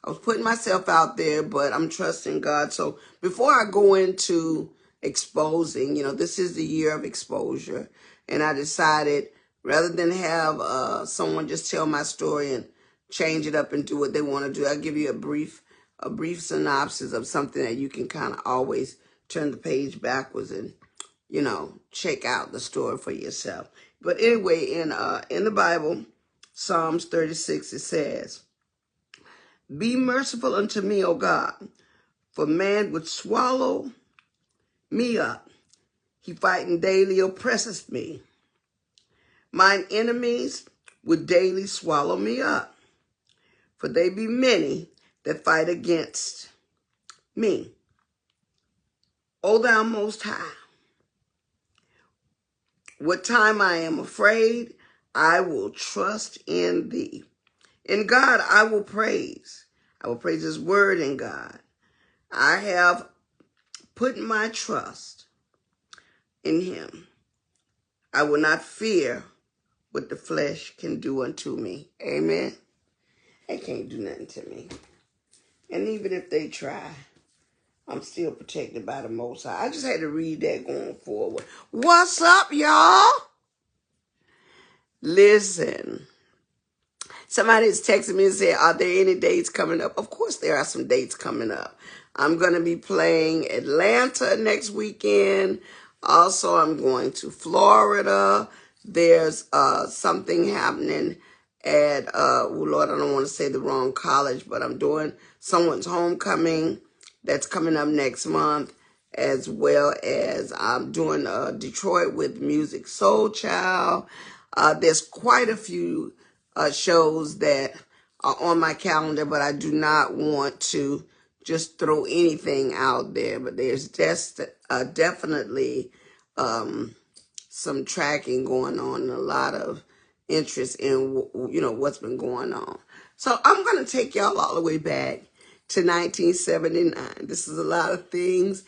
I was putting myself out there, but I'm trusting God. So before I go into exposing, this is the year of exposure. And I decided rather than have someone just tell my story and change it up and do what they want to do, I'll give you a brief synopsis of something that you can kind of always turn the page backwards and, check out the story for yourself. But anyway, in the Bible, Psalms 36, it says, "Be merciful unto me, O God, for man would swallow me up. He fighting daily oppresseth me. Mine enemies would daily swallow me up, for they be many that fight against me. O thou most high, what time I am afraid, I will trust in thee. In God I will praise. I will praise his word in God. I have put my trust in him. I will not fear what the flesh can do unto me." Amen. They can't do nothing to me. And even if they try, I'm still protected by the Most High. I just had to read that going forward. What's up, y'all? Listen. Somebody's texted me and said, "Are there any dates coming up?" Of course there are some dates coming up. I'm going to be playing Atlanta next weekend. Also, I'm going to Florida. There's something happening at, oh Lord, I don't want to say the wrong college, but I'm doing someone's homecoming that's coming up next month, as well as I'm doing Detroit with Music Soul Child. There's quite a few shows that are on my calendar, but I do not want to just throw anything out there. But there's just definitely some tracking going on and a lot of interest in what's been going on. So I'm going to take y'all all the way back to 1979. This is a lot of things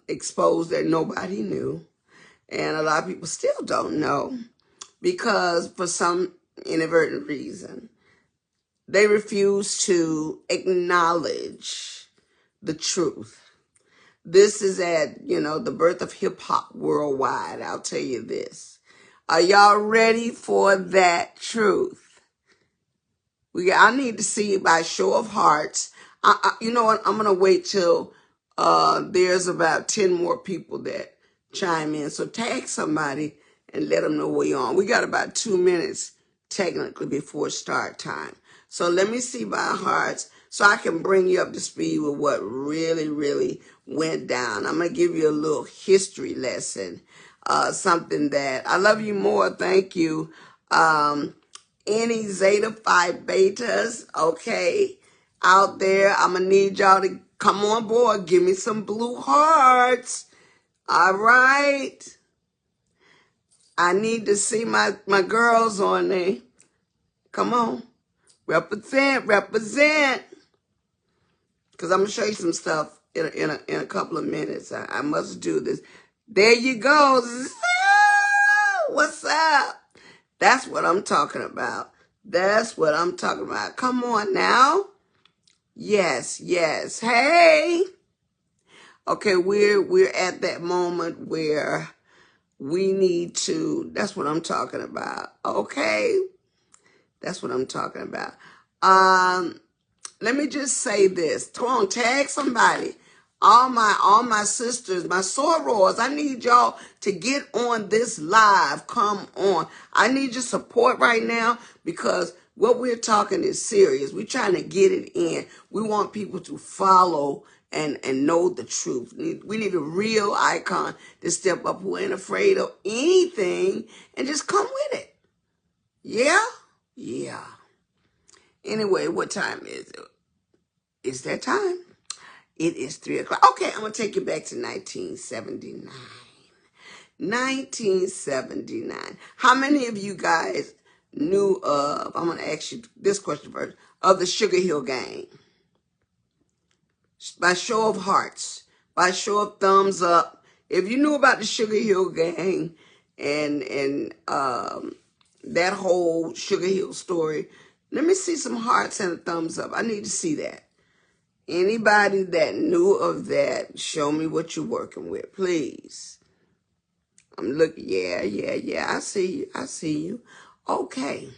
exposed that nobody knew, and a lot of people still don't know, because for some inadvertent reason, they refuse to acknowledge the truth. This is at, the birth of hip hop worldwide. I'll tell you this. Are y'all ready for that truth? I need to see it by show of hearts. You know what? I'm going to wait till there's about 10 more people that chime in. So tag somebody and let them know where you're on. We got about 2 minutes technically before start time. So let me see by hearts so I can bring you up to speed with what really, really went down. I'm going to give you a little history lesson, something that I love you more. Thank you. Any Zeta Phi Betas, okay, out there, I'm going to need y'all to come on board. Give me some blue hearts. All right. I need to see my girls on there. Come on. Represent. Because I'm going to show you some stuff in a couple of minutes. I must do this. There you go. What's up? That's what I'm talking about. That's what I'm talking about. Come on now. Yes. Hey. Okay, we're at that moment where we need to, that's what I'm talking about. Okay. That's what I'm talking about. Let me just say this. Come on, tag somebody. All my sisters, my sorors, I need y'all to get on this live. Come on. I need your support right now, because what we're talking is serious. We're trying to get it in. We want people to follow and know the truth. We need a real icon to step up who ain't afraid of anything and just come with it. Yeah? Yeah. Anyway, what time is it? It's that time. It is 3 o'clock. Okay, I'm going to take you back to 1979. 1979. How many of you guys knew of, I'm going to ask you this question first, of the Sugar Hill Gang? By show of hearts, by show of thumbs up. If you knew about the Sugar Hill Gang and that whole Sugar Hill story, Let me see some hearts and a thumbs up. I need to see that. Anybody that knew of that, show me what you're working with, please. I'm looking. Yeah. I see you. Okay.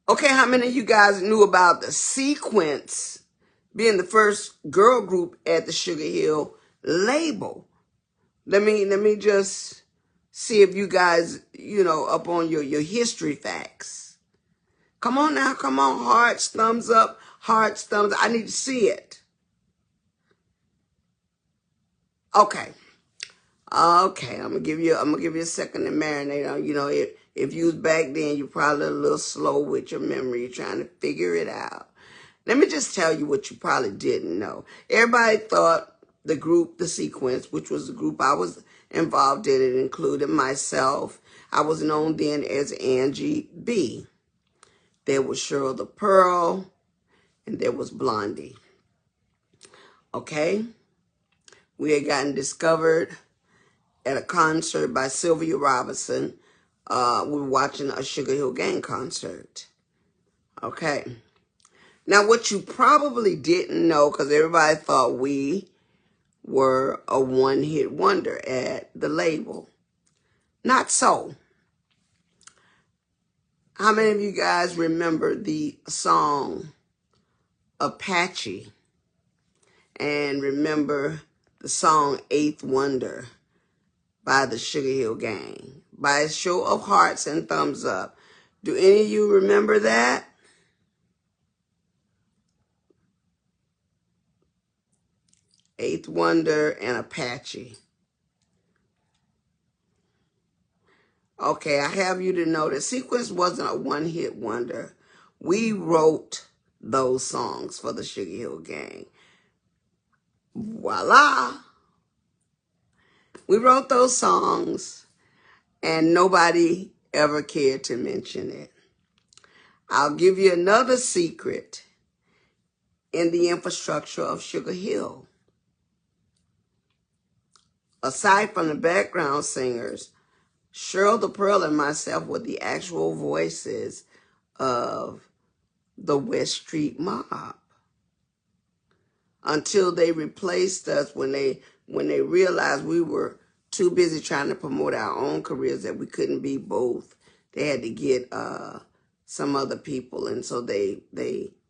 How many of you guys knew about the Sequence being the first girl group at the Sugar Hill label? Let me just see if you guys, up on your history facts. Come on now, come on. Hearts, thumbs up, hearts, thumbs up. I need to see it. Okay. I'm gonna give you a second to marinate on. If you was back then, you're probably a little slow with your memory. You're trying to figure it out. Let me just tell you what you probably didn't know. Everybody thought the group, the Sequence, which was the group I was involved in, it included myself. I was known then as Angie B. There was Cheryl the Pearl, and there was Blondie. Okay? We had gotten discovered at a concert by Sylvia Robinson. We were watching a Sugar Hill Gang concert. Okay. Now, what you probably didn't know, because everybody thought we were a one-hit wonder at the label. Not so. How many of you guys remember the song Apache? And remember the song Eighth Wonder by the Sugar Hill Gang? By a show of hearts and thumbs up. Do any of you remember that? Eighth Wonder and Apache. Okay, I have you to know that Sequence wasn't a one-hit wonder. We wrote those songs for the Sugar Hill Gang. Voila! We wrote those songs, and nobody ever cared to mention it. I'll give you another secret in the infrastructure of Sugar Hill. Aside from the background singers, Cheryl the Pearl and myself were the actual voices of the West Street Mob. Until they replaced us when they realized we were too busy trying to promote our own careers that we couldn't be both. They had to get some other people, and so they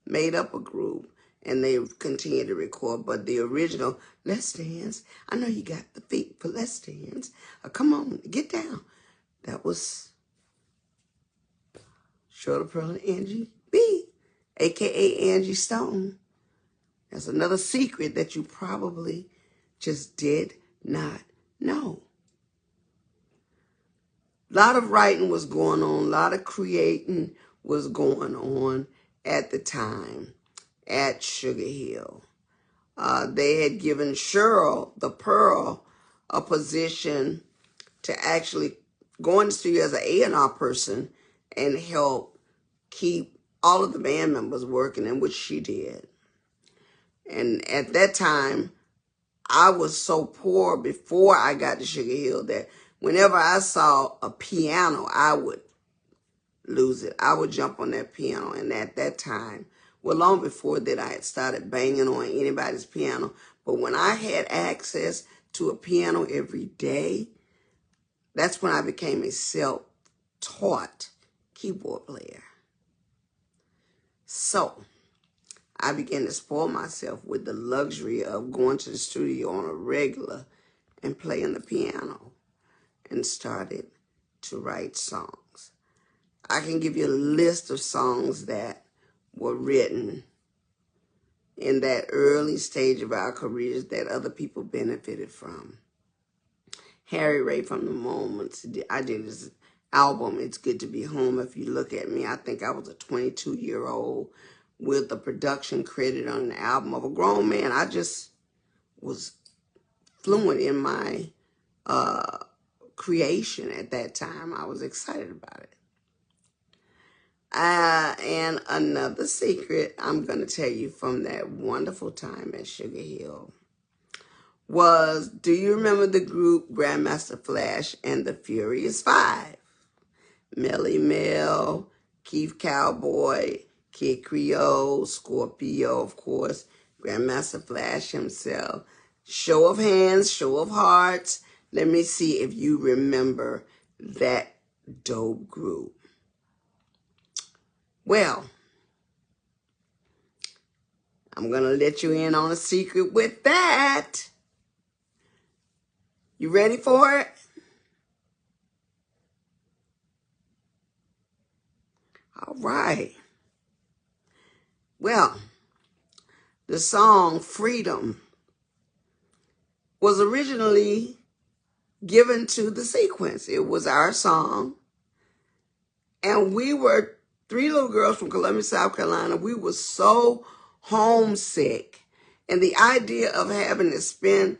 made up a group and they continued to record. But the original Let's Dance, I know you got the feet for Let's Dance. Come on, get down. That was Cheryl the Pearl and Angie B, a.k.a. Angie Stone. That's another secret that you probably just did not know. A lot of writing was going on. A lot of creating was going on at the time at Sugar Hill. They had given Cheryl the Pearl a position to actually go in the studio as an A&R person and help keep all of the band members working, in which she did. And at that time, I was so poor before I got to Sugar Hill that whenever I saw a piano, I would lose it. I would jump on that piano. And at that time, well, long before that, I had started banging on anybody's piano. But when I had access to a piano every day, that's when I became a self-taught keyboard player. So I began to spoil myself with the luxury of going to the studio on a regular and playing the piano, and started to write songs. I can give you a list of songs that were written in that early stage of our careers that other people benefited from. Harry Ray from the Moments. I did this album, It's Good to Be Home. If you look at me, I think I was a 22-year-old with a production credit on an album of a grown man. I just was fluent in my creation at that time. I was excited about it. And another secret I'm going to tell you from that wonderful time at Sugar Hill was, do you remember the group Grandmaster Flash and the Furious Five? Melly Mel, Keith Cowboy, Kid Creole, Scorpio, of course, Grandmaster Flash himself. Show of hands, show of hearts. Let me see if you remember that dope group. Well, I'm going to let you in on a secret with that. You ready for it? All right. Well, the song Freedom was originally given to the sequence. It was our song. And we were 3 little girls from Columbia, South Carolina. We were so homesick. And the idea of having to spend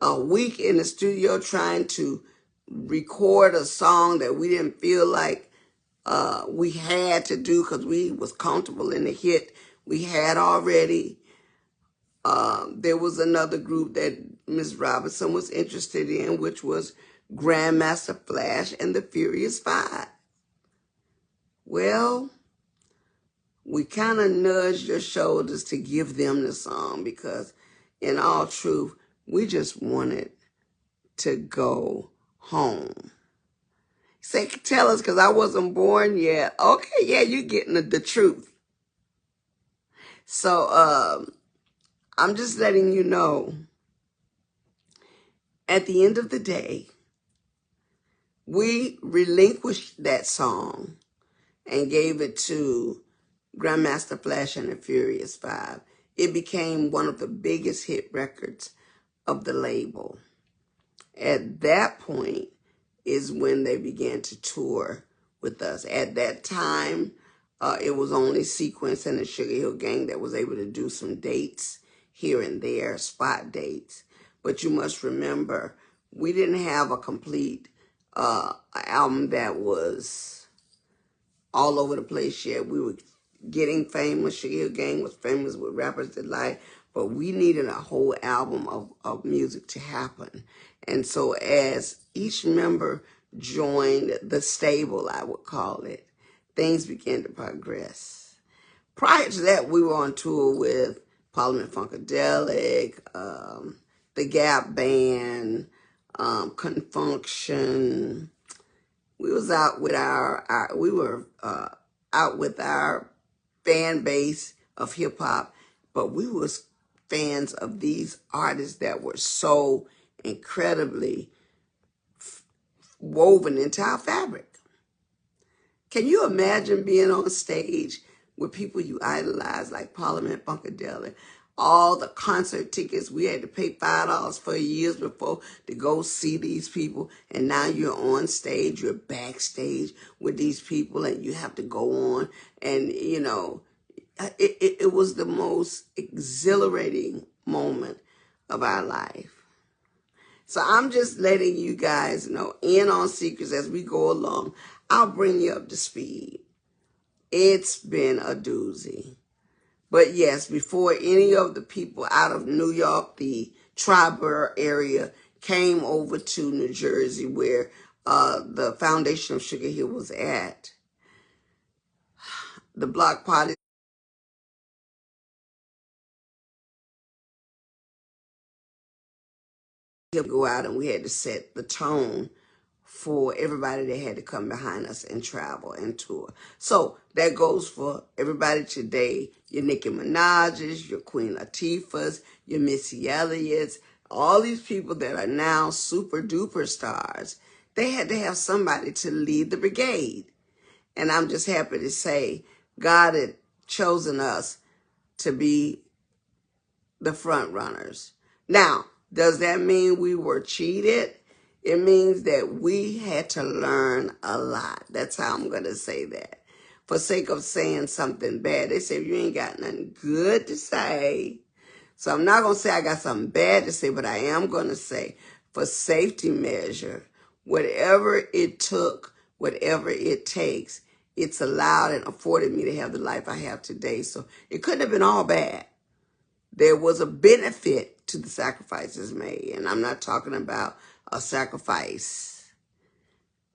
a week in the studio trying to record a song that we didn't feel like we had to do because we was comfortable in the hit we had already. There was another group that Miss Robinson was interested in, which was Grandmaster Flash and the Furious Five. Well, we kind of nudged your shoulders to give them the song because, in all truth, we just wanted to go home. Say, tell us, because I wasn't born yet. Okay, yeah, you're getting the truth. So, I'm just letting you know, at the end of the day, we relinquished that song and gave it to Grandmaster Flash and the Furious Five. It became one of the biggest hit records of the label. At that point is when they began to tour with us. At that time, it was only Sequence and the Sugar Hill Gang that was able to do some dates here and there, spot dates. But you must remember, we didn't have a complete album that was all over the place yet. We were getting famous. Sugar Hill Gang was famous with Rappers Delight, but we needed a whole album of music to happen. And so as each member joined the stable, I would call it, things began to progress. Prior to that, we were on tour with Parliament Funkadelic, the Gap Band, Confunction. We was out with out with our fan base of hip hop, but we was fans of these artists that were so incredibly woven into our fabric. Can you imagine being on stage with people you idolize like Parliament Funkadelic? All the concert tickets we had to pay $5 for years before to go see these people, and now you're on stage, you're backstage with these people, and you have to go on, and you know, it was the most exhilarating moment of our life. So I'm just letting you guys know, in on secrets as we go along. I'll bring you up to speed. It's been a doozy. But yes, before any of the people out of New York, the tri-borough area, came over to New Jersey where the foundation of Sugar Hill was at, the block party would go out, and we had to set the tone for everybody that had to come behind us and travel and tour. So that goes for everybody today. Your Nicki Minaj's, your Queen Latifah's, your Missy Elliott's, all these people that are now super duper stars. They had to have somebody to lead the brigade. And I'm just happy to say God had chosen us to be the front runners. Now, does that mean we were cheated? It means that we had to learn a lot. That's how I'm going to say that. For sake of saying something bad, they say you ain't got nothing good to say. So I'm not going to say I got something bad to say, but I am going to say, for safety measure, whatever it took, whatever it takes, it's allowed and afforded me to have the life I have today. So it couldn't have been all bad. There was a benefit to the sacrifices made. And I'm not talking about a sacrifice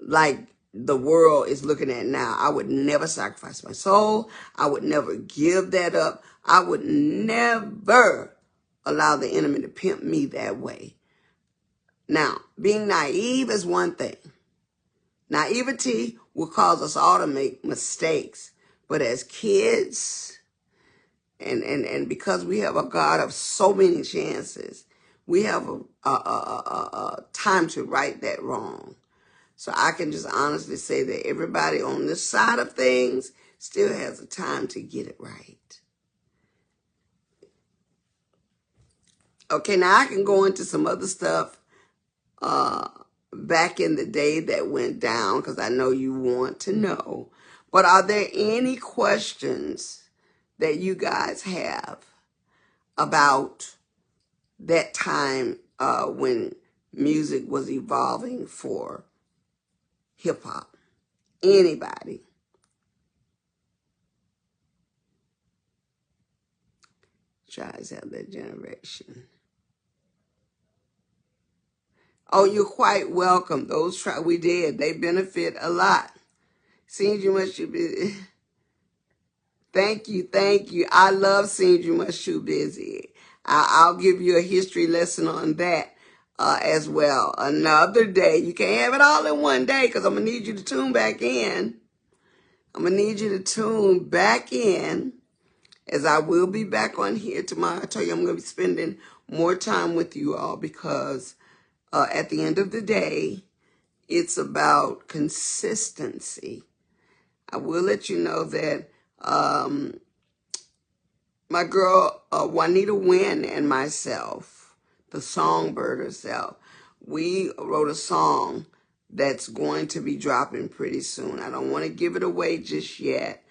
like the world is looking at now. I would never sacrifice my soul. I would never give that up. I would never allow the enemy to pimp me that way. Now, being naive is one thing. Naivety will cause us all to make mistakes. But as kids, and because we have a God of so many chances, we have a time to right that wrong. So I can just honestly say that everybody on this side of things still has a time to get it right. Okay, now I can go into some other stuff back in the day that went down because I know you want to know. But are there any questions that you guys have about that time when music was evolving for hip hop? Anybody? Tries have that generation. Oh, you're quite welcome. Those we did. They benefit a lot. Seems you must be. Thank you, thank you. I love seeing you much too busy. I'll give you a history lesson on that as well. Another day. You can't have it all in one day because I'm going to need you to tune back in. I'm going to need you to tune back in as I will be back on here tomorrow. I tell you, I'm going to be spending more time with you all because at the end of the day, it's about consistency. I will let you know that my girl Juanita Wynn and myself, the songbird herself, we wrote a song that's going to be dropping pretty soon. I don't want to give it away just yet.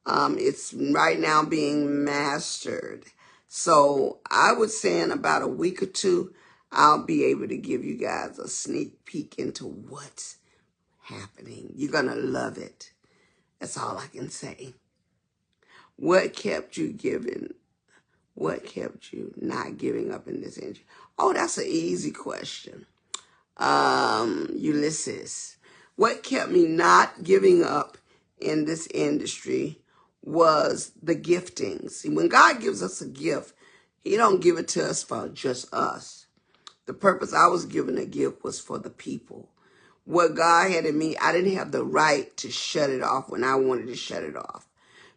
It's right now being mastered. So I would say in about a week or two, I'll be able to give you guys a sneak peek into what's happening. You're going to love it. That's all I can say. What kept you giving? What kept you not giving up in this industry? Oh, that's an easy question. Ulysses. What kept me not giving up in this industry was the gifting. See, when God gives us a gift, he don't give it to us for just us. The purpose I was given a gift was for the people. What God had in me, I didn't have the right to shut it off when I wanted to shut it off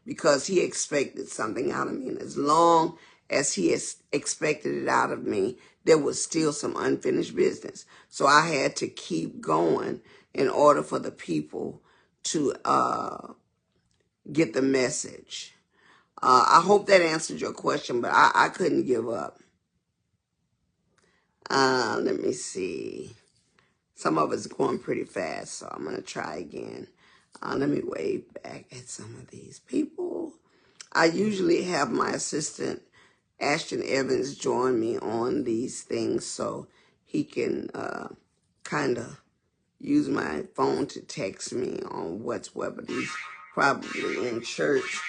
because he expected something out of me. And as long as he expected it out of me, there was still some unfinished business. So I had to keep going in order for the people to get the message. I hope that answered your question, but I couldn't give up. Let me see. Some of it's going pretty fast, so I'm going to try again. Let me wave back at some of these people. I usually have my assistant, Ashton Evans, join me on these things so he can kind of use my phone to text me on what's what, but he's probably in church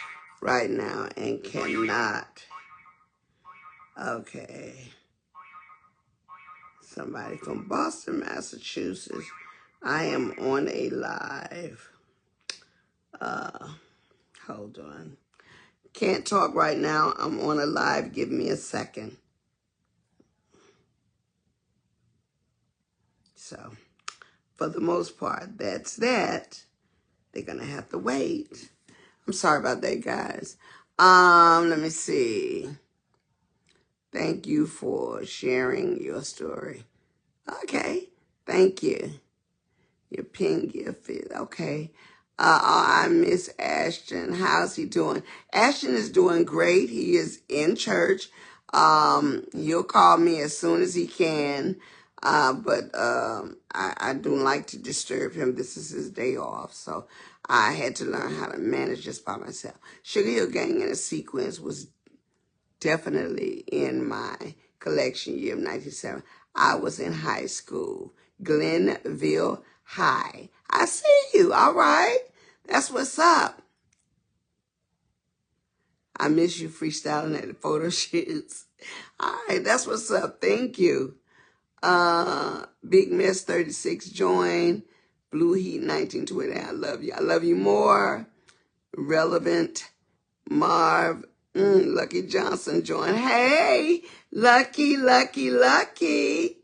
right now and cannot. Okay. Somebody from Boston, Massachusetts. I am on a live. Hold on. Can't talk right now. I'm on a live. Give me a second. So, for the most part, that's that. They're going to have to wait. I'm sorry about that, guys. Let me see. Thank you for sharing your story. Okay. Thank you. Your pin gift is okay. I miss Ashton. How's he doing? Ashton is doing great. He is in church. He'll call me as soon as he can. But I don't like to disturb him. This is his day off. So I had to learn how to manage just by myself. Sugar Hill Gang in a Sequence was definitely in my collection year of 1970. I was in high school. Glenville High. I see you. All right. That's what's up. I miss you freestyling at the photo shoots. All right. That's what's up. Thank you. Big Miss 36 joined. Blue Heat 1920. I love you. I love you more. Relevant. Marv. Lucky Johnson joined. Hey, Lucky, Lucky, Lucky.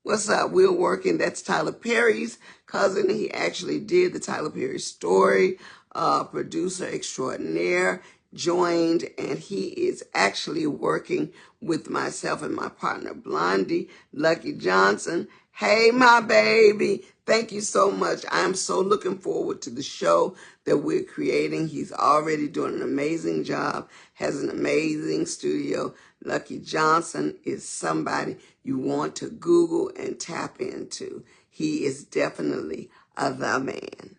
What's up? We're working. That's Tyler Perry's cousin. He actually did the Tyler Perry story. Producer extraordinaire joined, and he is actually working with myself and my partner Blondie. Lucky Johnson. Hey, my baby. Thank you so much. I'm so looking forward to the show that we're creating. He's already doing an amazing job, has an amazing studio. Lucky Johnson is somebody you want to Google and tap into. He is definitely the man.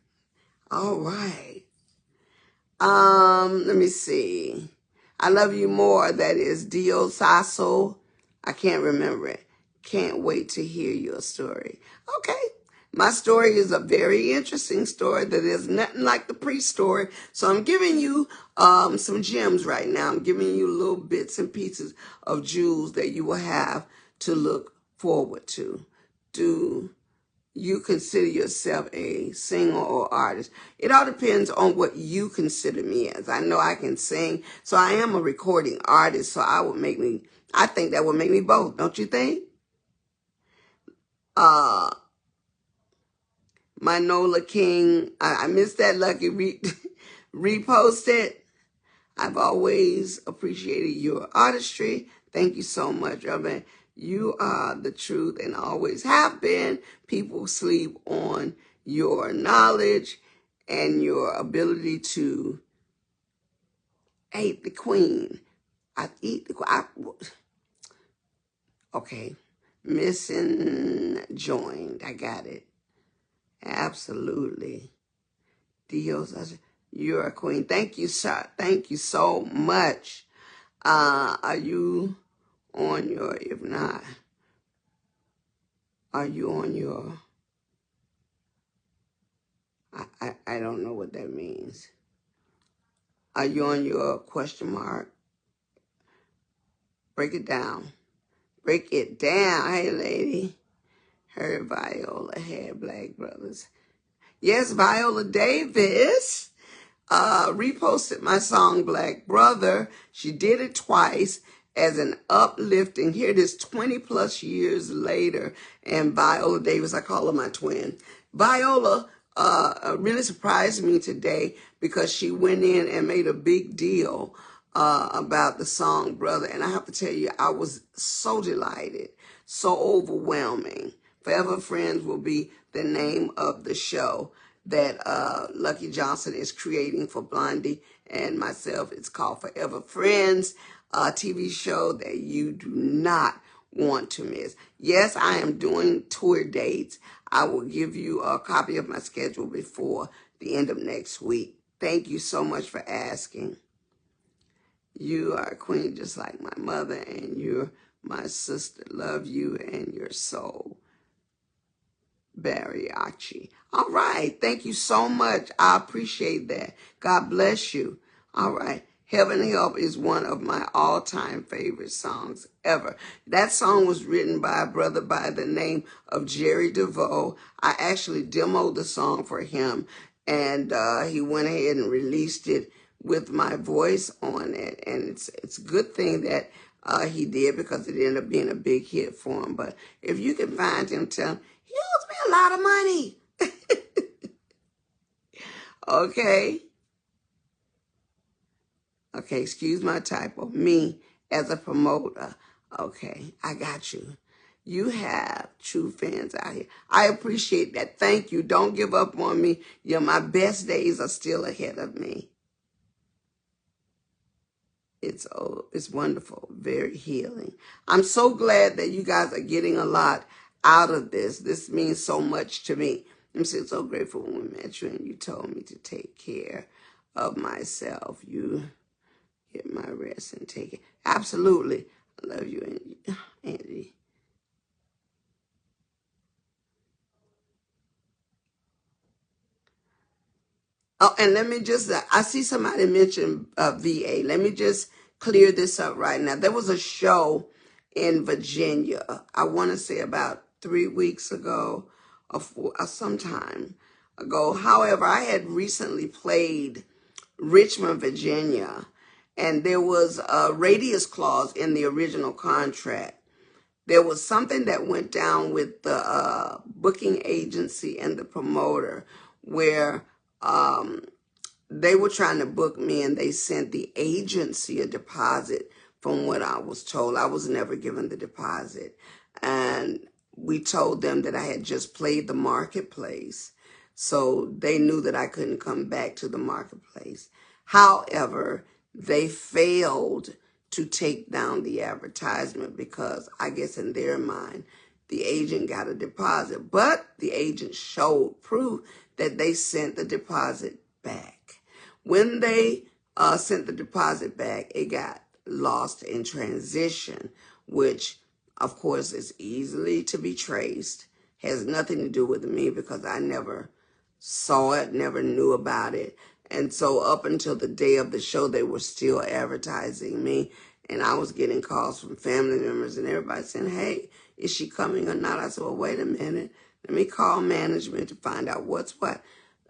All right. Let me see. I love you more. That is Dio Sasso. I can't remember it. Can't wait to hear your story. Okay. My story is a very interesting story that is nothing like the pre-story. So I'm giving you some gems right now. I'm giving you little bits and pieces of jewels that you will have to look forward to. Do you consider yourself a singer or artist? It all depends on what you consider me as. I know I can sing, so I am a recording artist, so I think that would make me both, don't you think? Manola King, I missed that, Lucky. Repost it. I've always appreciated your artistry. Thank you so much, Robin. You are the truth and always have been. People sleep on your knowledge and your ability to eat the queen. Okay. Missing joined. I got it. Absolutely. Dios, you're a queen. Thank you, sir. Thank you so much. Are you on your, if not, are you on your, I don't know what that means. Are you on your question mark? Break it down. Break it down. Hey, lady. Her Viola had black brothers. Yes, Viola Davis reposted my song Black Brother. She did it twice as an uplifting. Here it is 20 plus years later. And Viola Davis, I call her my twin. Viola really surprised me today because she went in and made a big deal about the song Brother. And I have to tell you, I was so delighted, so overwhelming. Forever Friends will be the name of the show that Lucky Johnson is creating for Blondie and myself. It's called Forever Friends, a TV show that you do not want to miss. Yes, I am doing tour dates. I will give you a copy of my schedule before the end of next week. Thank you so much for asking. You are a queen just like my mother, and you're my sister. Love you and your soul. Bariachi. All right. Thank you so much. I appreciate that. God bless you. All right. Heaven Help is one of my all-time favorite songs ever. That song was written by a brother by the name of Jerry DeVoe. I actually demoed the song for him, and he went ahead and released it with my voice on it. And it's a good thing that he did, because it ended up being a big hit for him. But if you can find him, tell him, he owes me a lot of money. Okay. Okay, excuse my typo. Me as a promoter. Okay, I got you. You have true fans out here. I appreciate that. Thank you. Don't give up on me. My best days are still ahead of me. It's wonderful, very healing. I'm so glad that you guys are getting a lot out of this. This means so much to me. I'm so grateful when we met you and you told me to take care of myself. You get my rest and take it. Absolutely. I love you, Angie. Oh, and let me just, I see somebody mention VA. Let me just clear this up right now. There was a show in Virginia, I want to say about 3 weeks ago some time ago. However, I had recently played Richmond, Virginia, and there was a radius clause in the original contract. There was something that went down with the booking agency and the promoter where they were trying to book me and they sent the agency a deposit from what I was told. I was never given the deposit. And we told them that I had just played the marketplace. So they knew that I couldn't come back to the marketplace. However, they failed to take down the advertisement because I guess in their mind, the agent got a deposit. But the agent showed proof that they sent the deposit back. When they sent the deposit back, it got lost in transition, which, of course, is easily to be traced. Has nothing to do with me because I never saw it, never knew about it. And so up until the day of the show, they were still advertising me. And I was getting calls from family members and everybody saying, hey, is she coming or not? I said, well, wait a minute. Let me call management to find out what's what.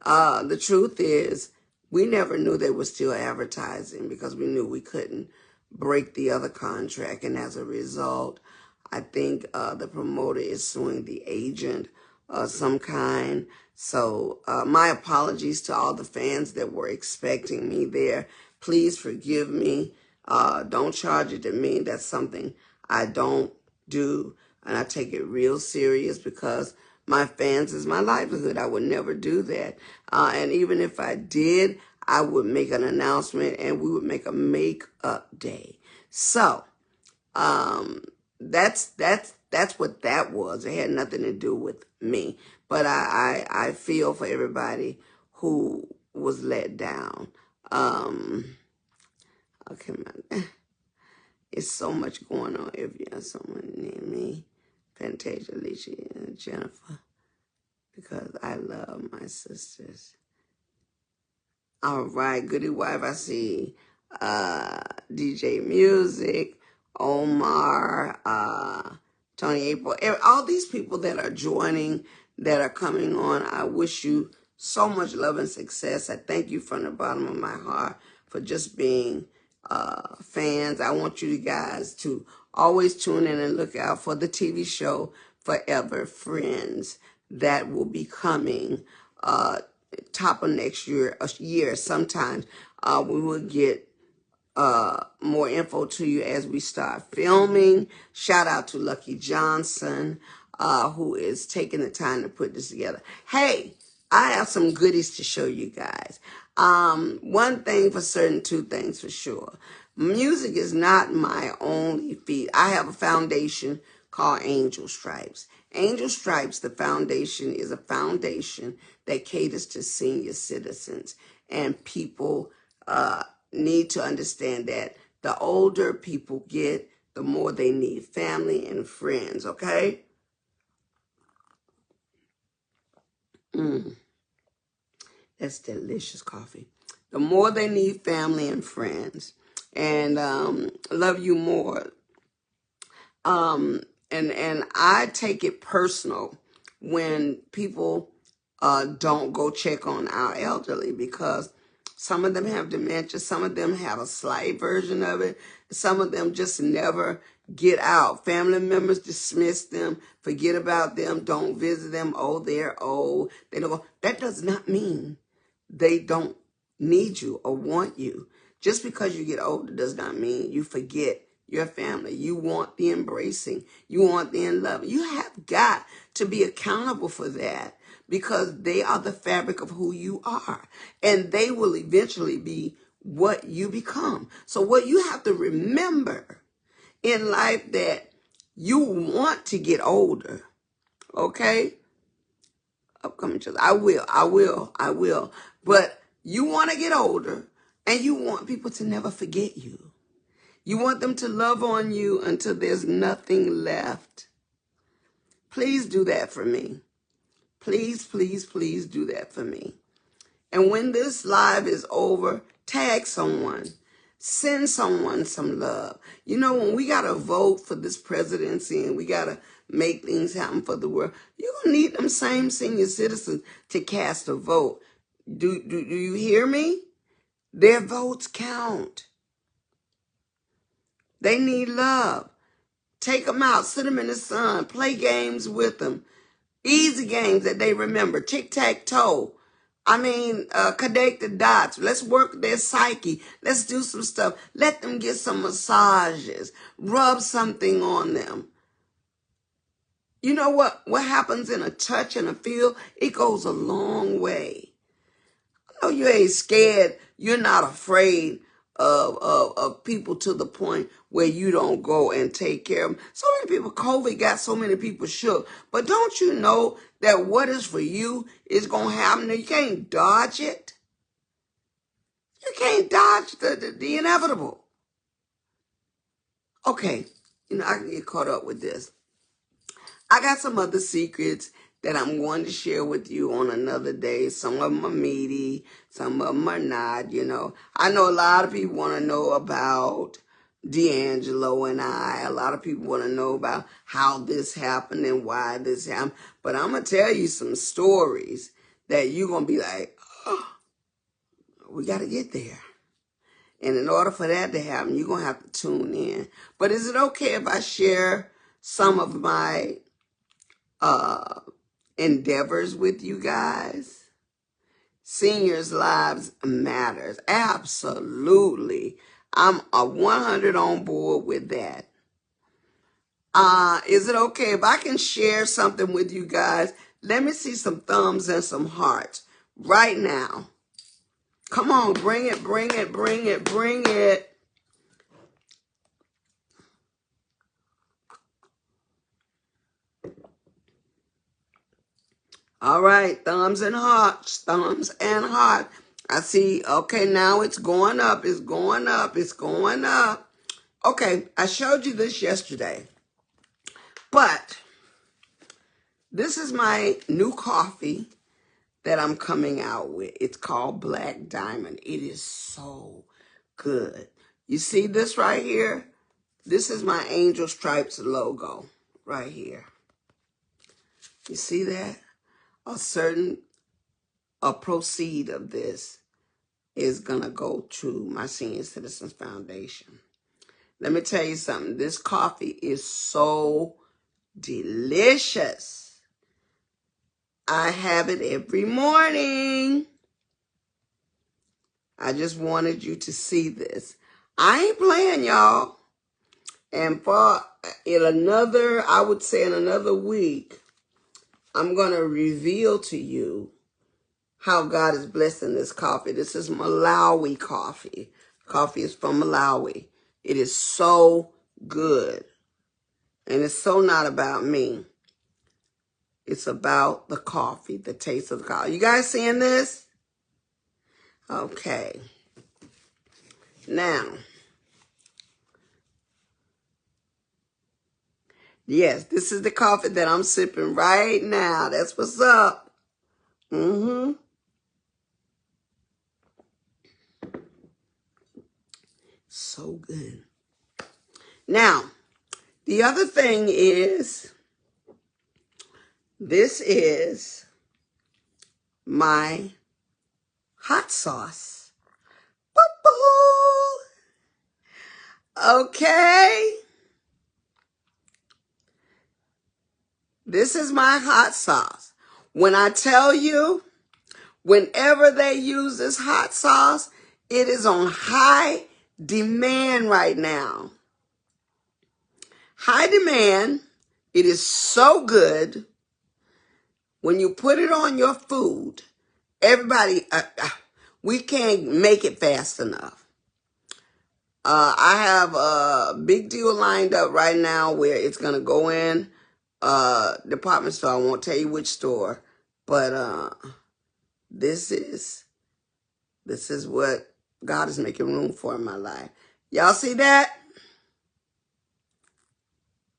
The truth is, we never knew they were still advertising because we knew we couldn't break the other contract. And as a result, I think the promoter is suing the agent of some kind. So my apologies to all the fans that were expecting me there. Please forgive me. Don't charge it to me. That's something I don't do. And I take it real serious because my fans is my livelihood. I would never do that. And even if I did, I would make an announcement and we would make a make-up day. So that's what that was. It had nothing to do with me. But I feel for everybody who was let down. Okay, man. It's so much going on. If you have someone near me, Fantasia, Alicia, and Jennifer, because I love my sisters. All right, Goody Wife, I see DJ Music, Omar, Tony April, all these people that are joining, that are coming on. I wish you so much love and success. I thank you from the bottom of my heart for just being fans. I want you guys to always tune in and look out for the TV show Forever Friends that will be coming top of next year sometimes. We will get more info to you as we start filming. Shout out to Lucky Johnson, who is taking the time to put this together. Hey, I have some goodies to show you guys. One thing for certain, two things for sure. Music is not my only feat. I have a foundation called Angel Stripes. Angel Stripes, the foundation, is a foundation that caters to senior citizens. And people need to understand that the older people get, the more they need family and friends, okay? That's delicious coffee. The more they need family and friends. And love you more. And I take it personal when people don't go check on our elderly, because some of them have dementia, some of them have a slight version of it, some of them just never get out. Family members dismiss them, forget about them, don't visit them. Oh, they're old. They don't go. That does not mean they don't need you or want you. Just because you get older does not mean you forget your family. You want the embracing. You want the love. You have got to be accountable for that, because they are the fabric of who you are. And they will eventually be what you become. So what you have to remember in life, that you want to get older, okay? Upcoming children. I will. But you want to get older, and you want people to never forget you. You want them to love on you until there's nothing left. Please do that for me. Please, please, please do that for me. And when this live is over, tag someone. Send someone some love. You know, when we got to vote for this presidency and we got to make things happen for the world. You're going to need them same senior citizens to cast a vote. Do you hear me? Their votes count. They need love. Take them out, sit them in the sun, play games with them. Easy games that they remember. Tic-tac-toe. Connect the dots. Let's work their psyche. Let's do some stuff. Let them get some massages. Rub something on them. You know what happens in a touch and a feel? It goes a long way. No, you ain't scared. You're not afraid of people to the point where you don't go and take care of them. So many people, COVID got so many people shook. But don't you know that what is for you is going to happen? You can't dodge it. You can't dodge the inevitable. Okay, I can get caught up with this. I got some other secrets that I'm going to share with you on another day. Some of them are meaty, some of them are not, I know a lot of people want to know about D'Angelo and I. A lot of people want to know about how this happened and why this happened. But I'm going to tell you some stories that you're going to be like, oh, we got to get there. And in order for that to happen, you're going to have to tune in. But is it okay if I share some of my endeavors with you guys? Seniors' lives matters. Absolutely. I'm a 100 on board with that. Is it okay if I can share something with you guys? Let me see some thumbs and some hearts right now. Come on, bring it, bring it, bring it, bring it. All right, thumbs and hearts, thumbs and heart. I see, okay, now it's going up, it's going up, it's going up. Okay, I showed you this yesterday, but this is my new coffee that I'm coming out with. It's called Black Diamond. It is so good. You see this right here? This is my Angel Stripes logo right here. You see that? A proceed of this is going to go to my Senior Citizens Foundation. Let me tell you something. This coffee is so delicious. I have it every morning. I just wanted you to see this. I ain't playing, y'all. And in another week, I'm going to reveal to you how God is blessing this coffee. This is Malawi coffee. Coffee is from Malawi. It is so good. And it's so not about me. It's about the coffee, the taste of the coffee. You guys seeing this? Okay. Now, yes, this is the coffee that I'm sipping right now. That's what's up. So good. Now, the other thing is, this is my hot sauce. Okay. This is my hot sauce. When I tell you, whenever they use this hot sauce, it is on high demand right now. High demand. It is so good. When you put it on your food, everybody, we can't make it fast enough. I have a big deal lined up right now where it's going to go in department store. I won't tell you which store, but this is what God is making room for in my life. Y'all see that?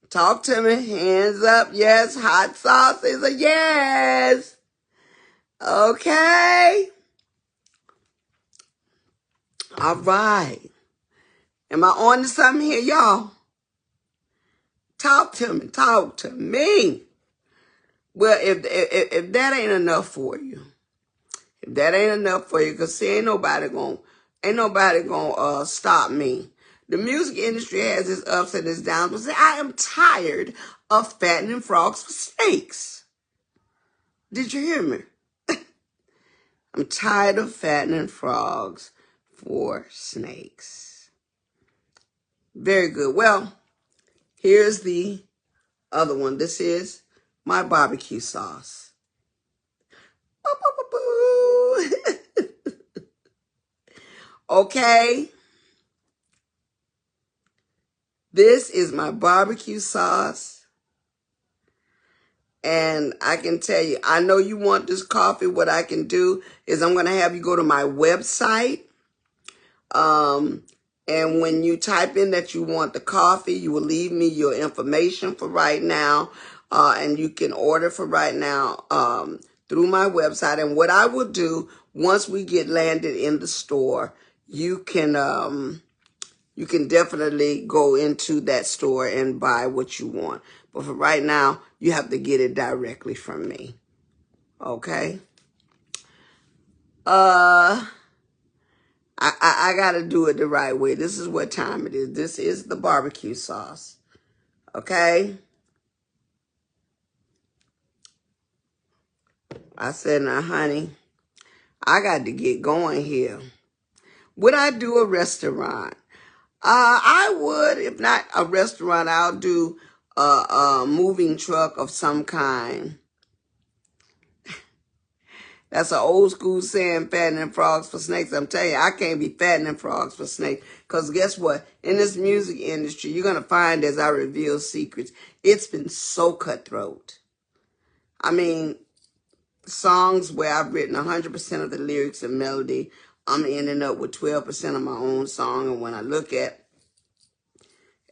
Talk to me. Hands up. Yes. Hot sauce is a yes. Okay. All right. Am I on to something here, y'all? Talk to me. Talk to me. Well, if that ain't enough for you, if that ain't enough for you, because see, ain't nobody gonna stop me. The music industry has its ups and its downs, but see, I am tired of fattening frogs for snakes. Did you hear me? I'm tired of fattening frogs for snakes. Very good. Well, here's the other one. This is my barbecue sauce. Okay. This is my barbecue sauce. And I can tell you, I know you want this coffee. What I can do is I'm going to have you go to my website. And when you type in that you want the coffee, you will leave me your information for right now. And you can order for right now through my website. And what I will do, once we get landed in the store, you can definitely go into that store and buy what you want. But for right now, you have to get it directly from me. Okay? I got to do it the right way. This is what time it is. This is the barbecue sauce. Okay? I said, now, honey, I got to get going here. Would I do a restaurant? I would. If not a restaurant, I'll do a moving truck of some kind. That's an old school saying, fattening frogs for snakes. I'm telling you, I can't be fattening frogs for snakes. Because guess what? In this music industry, you're going to find, as I reveal secrets, it's been so cutthroat. I mean, songs where I've written 100% of the lyrics and melody, I'm ending up with 12% of my own song. And when I look at,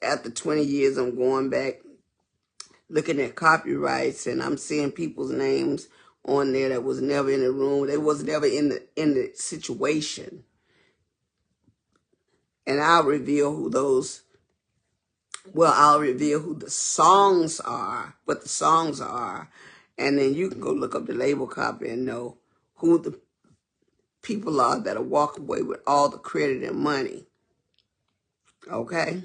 after 20 years, I'm going back, looking at copyrights, and I'm seeing people's names on there that was never in the room. They was never in the situation. And I'll reveal who the songs are, what the songs are. And then you can go look up the label copy and know who the people are that'll walk away with all the credit and money. Okay?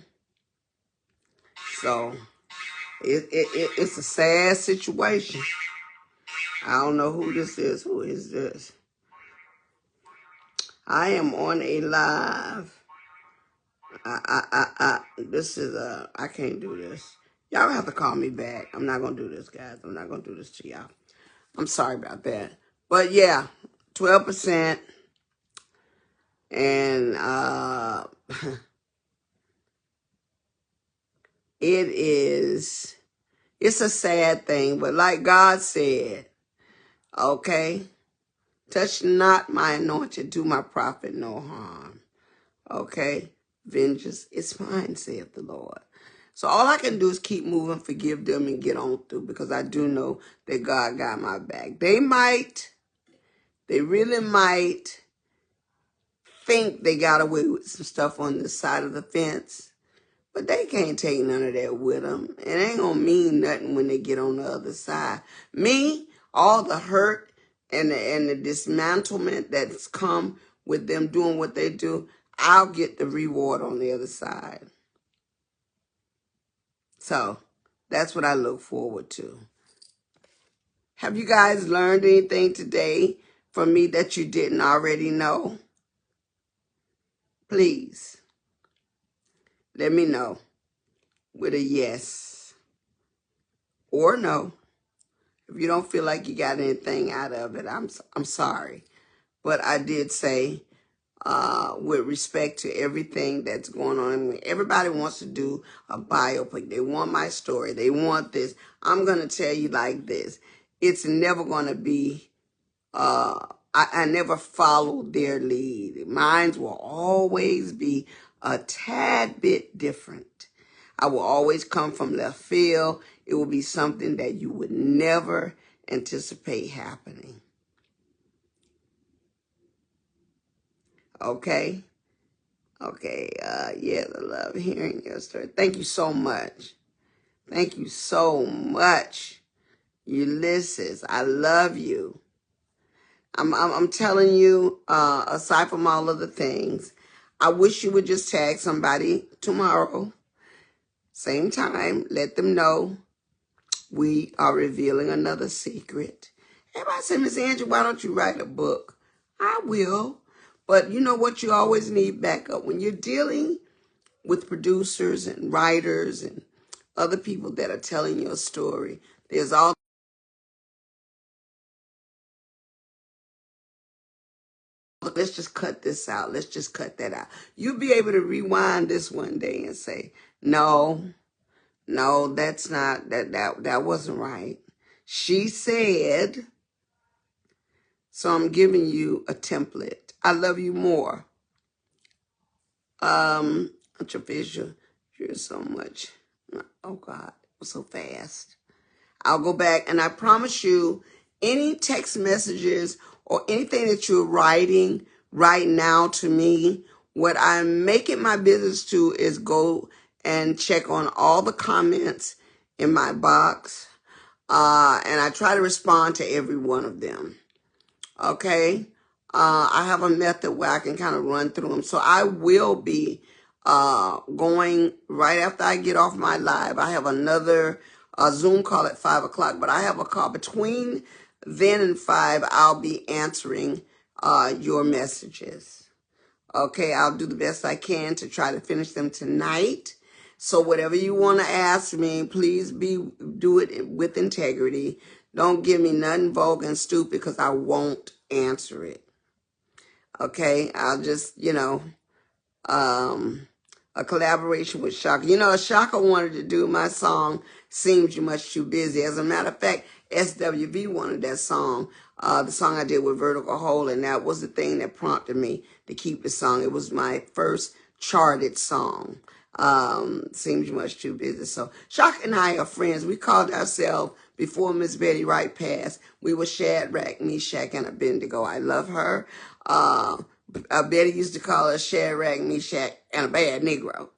So, it's a sad situation. I don't know who this is. Who is this? I am on a live. This is I can't do this. Y'all have to call me back. I'm not going to do this, guys. I'm not going to do this to y'all. I'm sorry about that. But yeah, 12%. And it's a sad thing. But like God said, okay, touch not my anointed, do my prophet no harm. Okay, vengeance is mine, saith the Lord. So all I can do is keep moving, forgive them, and get on through, because I do know that God got my back. They really might think they got away with some stuff on this side of the fence, but they can't take none of that with them. It ain't gonna mean nothing when they get on the other side. Me, all the hurt and the dismantlement that's come with them doing what they do, I'll get the reward on the other side. So that's what I look forward to. Have you guys learned anything today from me that you didn't already know? Please let me know with a yes or no. If you don't feel like you got anything out of it, I'm sorry. But I did say, with respect to everything that's going on, everybody wants to do a biopic. They want my story. They want this. I'm going to tell you like this. It's never going to be, I never followed their lead. Mine will always be a tad bit different. I will always come from left field. It will be something that you would never anticipate happening. Okay? Okay, yes, I love hearing your story. Thank you so much. Thank you so much, Ulysses. I love you. I'm telling you, aside from all of the things, I wish you would just tag somebody tomorrow, same time, let them know we are revealing another secret. Everybody said, Miss Angie, why don't you write a book? I will. But you know what? You always need backup. When you're dealing with producers and writers and other people that are telling your story, there's all. Let's just cut this out. Let's just cut that out. You'll be able to rewind this one day and say, no, that's not, that wasn't right. She said, so I'm giving you a template. I love you more. Artificial, you're so much. Oh God, it was so fast. I'll go back and I promise you, any text messages or anything that you're writing right now to me, what I'm making my business to is go and check on all the comments in my box. And I try to respond to every one of them. Okay. I have a method where I can kind of run through them. So I will be going right after I get off my live. I have another Zoom call at 5 o'clock, but I have a call between then and 5. I'll be answering your messages. Okay, I'll do the best I can to try to finish them tonight. So whatever you want to ask me, please do it with integrity. Don't give me nothing vulgar and stupid because I won't answer it. Okay, I'll just, a collaboration with Shaka. Shaka wanted to do my song, Seems You Much Too Busy. As a matter of fact, SWV wanted that song, the song I did with Vertical Hole, and that was the thing that prompted me to keep the song. It was my first charted song, Seems You Much Too Busy. So Shaka and I are friends. We called ourselves, before Miss Betty Wright passed, we were Shadrach, Meshach, and Abednego. I love her. Betty used to call us Shadrach, Meshach, and a bad Negro.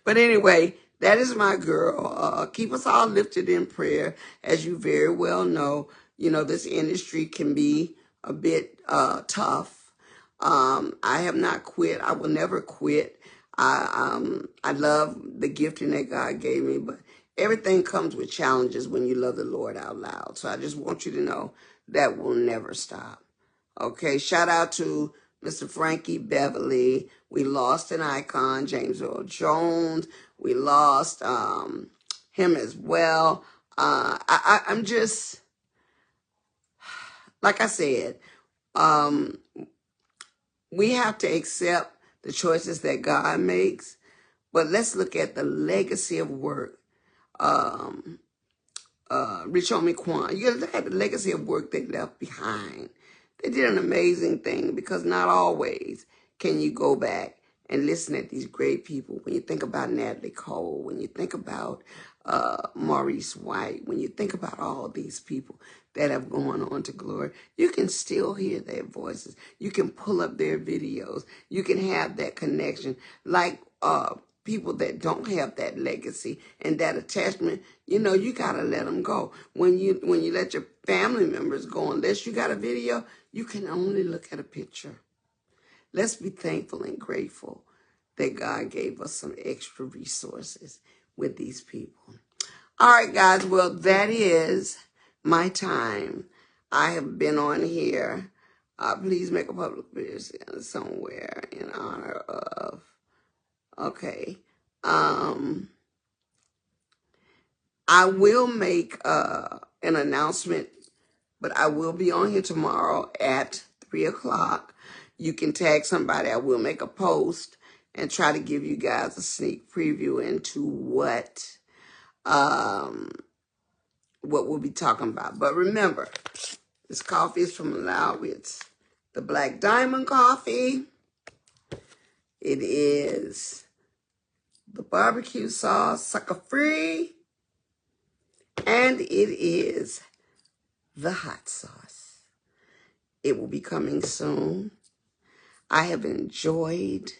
But anyway, that is my girl. Keep us all lifted in prayer. As you very well know, this industry can be a bit tough. I have not quit. I will never quit. I love the gifting that God gave me, but everything comes with challenges when you love the Lord out loud. So I just want you to know that will never stop. Okay, shout out to Mr. Frankie Beverly. We lost an icon, James Earl Jones. We lost him as well. I'm just, like I said, we have to accept the choices that God makes, but let's look at the legacy of work. Rich Homie Quan, you gotta look at the legacy of work they left behind. They did an amazing thing because not always can you go back and listen at these great people. When you think about Natalie Cole, when you think about Maurice White, when you think about all these people that have gone on to glory, you can still hear their voices. You can pull up their videos. You can have that connection. Like people that don't have that legacy and that attachment, you gotta let them go. When you let your family members go, unless you got a video, you can only look at a picture. Let's be thankful and grateful that God gave us some extra resources with these people. All right, guys. Well, that is my time. I have been on here. Please make a public video somewhere in honor of. Okay. I will make an announcement, but I will be on here tomorrow at 3 o'clock. You can tag somebody. I will make a post and try to give you guys a sneak preview into what we'll be talking about. But remember, this coffee is from Malawi. It's the Black Diamond coffee. It is the barbecue sauce, sucker free. And it is the hot sauce. It will be coming soon. I have enjoyed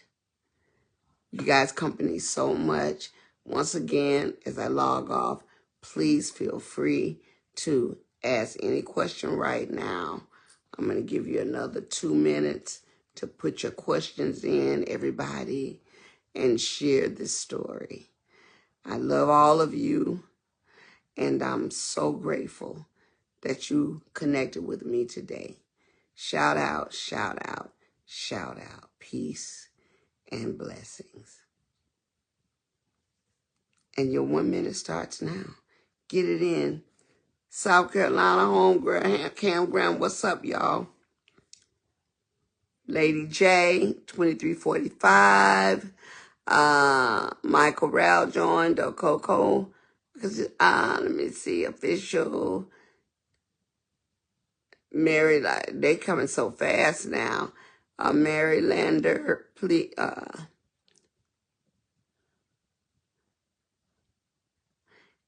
you guys' company so much. Once again, as I log off, please feel free to ask any question right now. I'm going to give you another 2 minutes to put your questions in, everybody, and share this story. I love all of you, and I'm so grateful that you connected with me today. Shout out, shout out, shout out. Peace and blessings. And your 1 minute starts now. Get it in. South Carolina Homegrown Campground. What's up, y'all? Lady J, 2345. Michael Rao joined, or Coco. Let me see, official. Mary, they coming so fast now. Mary Lander, please,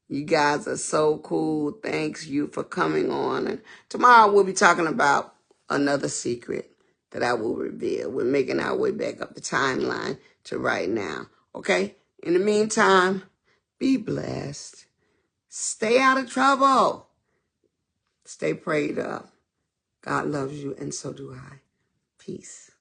you guys are so cool. Thanks you for coming on. And tomorrow we'll be talking about another secret that I will reveal. We're making our way back up the timeline to right now. Okay? In the meantime, be blessed. Stay out of trouble. Stay prayed up. God loves you, and so do I. Peace.